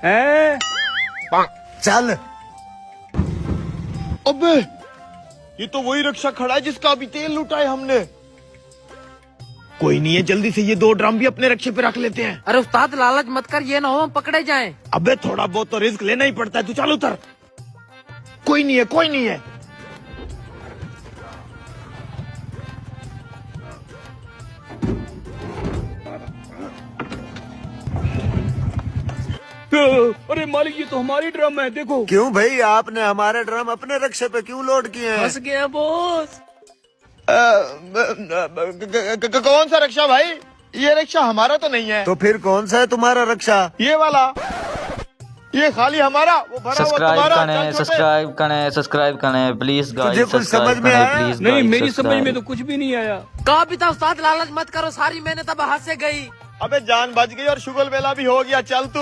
हैं? चल। अबे ये तो वही रिक्शा खड़ा है जिसका अभी तेल लुटा है हमने। कोई नहीं है, जल्दी से ये 2 ड्रम भी अपने रिक्शे पे रख लेते हैं। अरे उस्ताद लालच मत कर, ये ना हो हम पकड़े जाएं। अबे थोड़ा बहुत तो रिस्क लेना ही पड़ता है, तू चल उतर। कोई नहीं है, कोई नहीं है। अरे मालिक, ये तो हमारी ड्रम है, देखो। क्यों भाई, आपने हमारे ड्रम अपने रिक्शे पे क्यों लोड किए हैं? फंस गया बॉस। कौन सा रिक्शा भाई? ये रिक्शा हमारा तो नहीं है। तो फिर कौन सा है तुम्हारा रिक्शा? ये वाला, ये खाली हमारा, वो भरा हुआ सब्सक्राइब तुम्हारा। करें, चल छोटे। सब्सक्राइब करें, सब्सक्राइब करें प्लीज तुझे गाइस। कुछ समझ में आया? प्लीज नहीं, मेरी समझ में तो कुछ भी नहीं आया। कहा भी था उस्ताद लालच मत करो, सारी मेहनत अब हाथ से गई। अबे जान बच गई और शुगर मेला भी हो गया, चल तू।